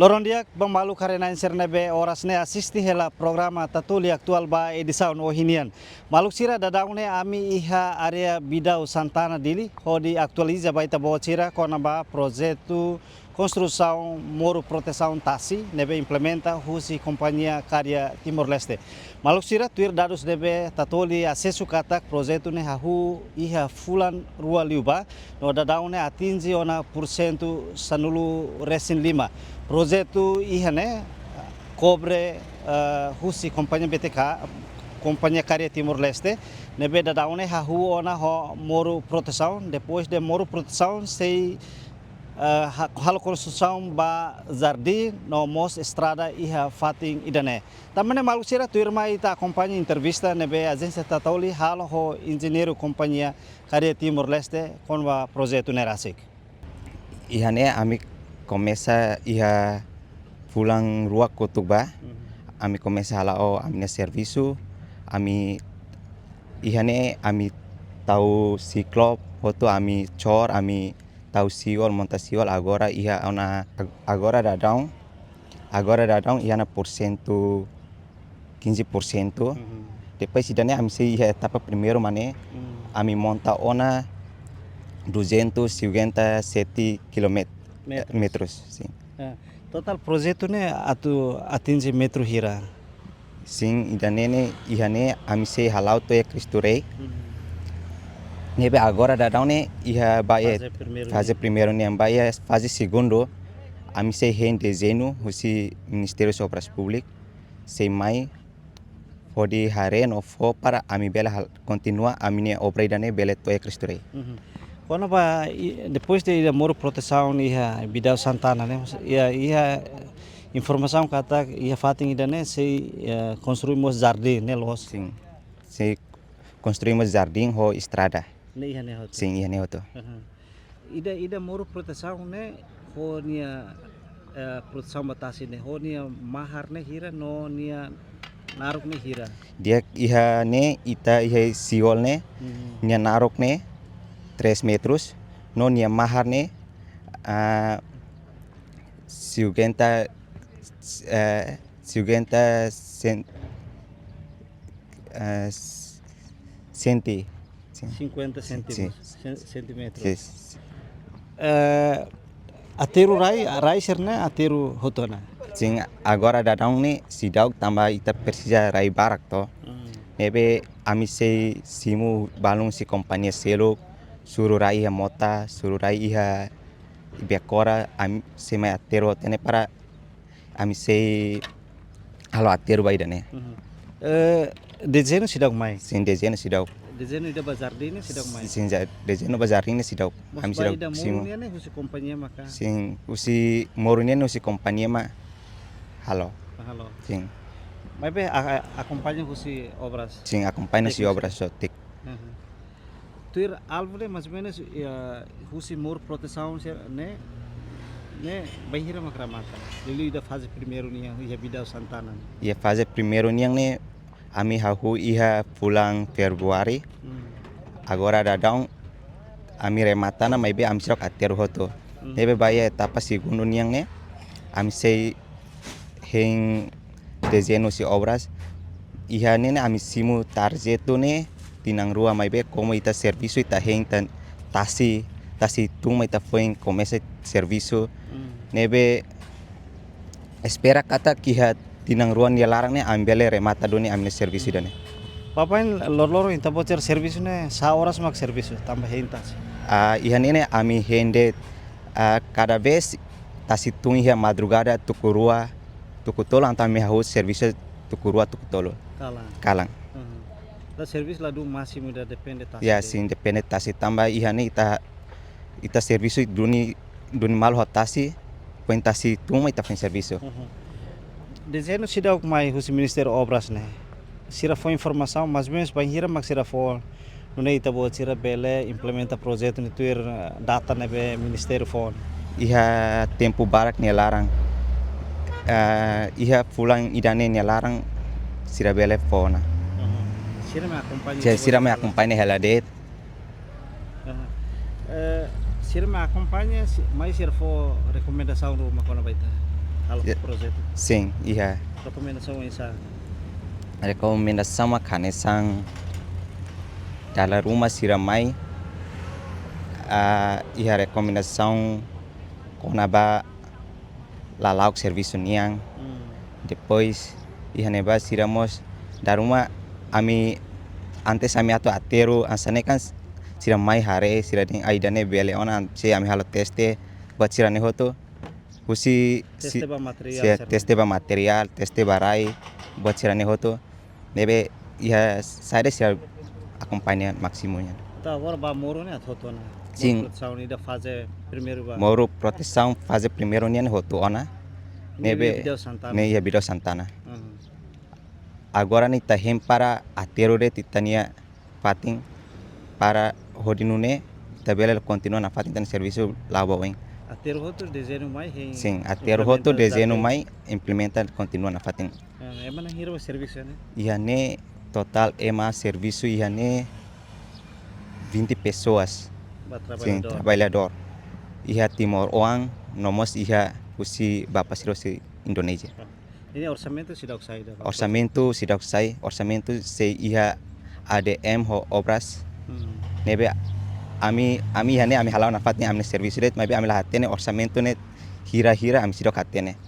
Loron dia bang karena insernebe orasne asisti hela programa tatuli aktual ba edisaun ohinian. Maluk sira dadaune ami iha area bidau Santana dili hodi aktualiza baita bawa cira kona ba projeto construção moro proteção tasi nebe implementa husi companhia karya Timor Leste. Maluk sira tuir dados nebe tatoli acesso katak projeto ne hahu iha fulan rua liuba no dadaune atingi ona % sanulu resin 5. Projeto ihane cobre husi companhia BTK companhia karya Timor Leste nebe dadaune hahu ona ho moro proteção depois de moro proteção sei halo construção ba jardim no mos estrada iha fating idane tamane malu sira tuirma ita companhia entrevista nebe agência tatoli halo ho engenheiro companhia karya Timor Leste konwa projeto nerasik ihane ami começa iha pulang rua kotuba ami começa halao amine serviço ami ihane ami tahu siklop foto ami cor ami tahu siol monta siol agora iha ona agora dadão ihana porcento 15%. Depois sidane ami sei iha etapa primeiro mane ami monta ona 257 metros sim. Total projeto ne atinge metro hira. Sim, idanene ihane ami sei halau to e cristurei. Nebe agora dadão ne iha bae fase primeiro ne bae fase segundo ami sei em dezembro husi Ministério das Obras Públicas sei mai pode haren ofo para ami bela continua amine obra idane bela to e cristurei. Quando ba depois de moro proteção iha bidau Santana né iha informação kata iha fating idane sei construímos jardim né los Sim. Sei construímos jardim ho estrada. ne iha ne hoto Sim, ihane hoto. ida moro proteção né ho nia proteção batasi ne ho nia mahar ne hira no nia naruk ne hira Dia iha ne ita iha siol ne nia narok ne 3 metros no nia mahar ne 50 centi. 50 centímetros. Yes. Ateru rai serna ateru hotona. Sim, agora dadão ne sidau tambah ita persija rai barak to. Nebe ami sei simu balung si companhia selo suruh rai iha mota, suruh rai iha biakora ami sei mai ateru tene para ami sei halo ateru bai dane. Dezeno sidau mai. Sim, dezeno sidau. Dezeno ida bazar dini sidau mai. Sim, dezeno bazar ini sidau. Ami sidau simu. Ida husi companhia maka. Sim, usi morunia usi companhia ma halo. Halo. Sim. Mai be acompanha husi obras. Sim, acompanha si obras sotik. Tuir alvore mais ou menos husi mor proteção né bahira makramata. Lili ida fase primeiro nia iha bidau Santana. Ia fase primeiro niang ne ami hahu iha pulang Februari. Agora dadão ami rematana mai be ami sirok ateru hoto. Nebe baia etapa segundo niang ne ami sei heng dezeno si obras iha ne ami simu tarjeto ne tinang rua mai be como ita serviço ita heng tan tasi tuma ita foi começa serviço nebe espera kata kiha tinang ruan dia larang ne ambele remata doni amne serviço dane. Papain lor inta bocer serviço ne sa horas mak serviço tambah hentas. Iha ne ami hende cada vez tasi tung iha madrugada tukurua tukutolo antami haus serviço tukurua tukutolo. Kalang. Da serviço lá do máximo da depende tasi. Ya sim depende tasi tambah iha ne ita serviço duni mal hotasi tasi tuma ita fen serviço. Dezeno sidau mai husi Ministério Obras né. Sira foi informação mas menos banhira mak sira foi no ita bo sira bele implementa projeto ni tuir data ne be Ministério foi. Iha tempo barak ne larang. Iha pulang idane ne larang sira bele fona. Sira me acompanha hela det. Sira me acompanha mais sira foi recomendação do makona baita. Halo Ya. projeto. Sim, iha. Recomendação isa. Recomendação makanesang dalam rumah siramai iha recomendação konaba lalauk serviço niang depois iha neba siramos da rumah ami antes ami atu ateru ansane kan siramai hare sirading aidane bele ona se ami halo teste buat sirane hoto husi Teste ba material. se teste ba material teste barai buat sirane hoto nebe iha saya sia acompanhar maksimunya Tá agora ba moro né thotona. Sim. Produção ida fazer primeiro ba. moro proteção fase primeiro nian hoto ona nebe Video Santana. ne ia Bidau Santana Uhum. agora ni tahem para atero de titania fatin para hodinune tabela continua na fatin tan serviço labaweng Ater outro desenho mais em. sim atero hoto desenho mai implementa continua na fatin É mana hero serviço né. ihane total ema serviço ihane 20 pessoas Ba sim trabalhador. trabalhador iha timor oang nomos iha usi bapak sirosi Indonesia Ini orçamento sudah usai dah. orçamento sidak sai orçamento se iha ADM ho obras nebe ami hane ami halau nafatnya ami service rate mabe ami lahatene orçamento net hira-hira ami sidak hatene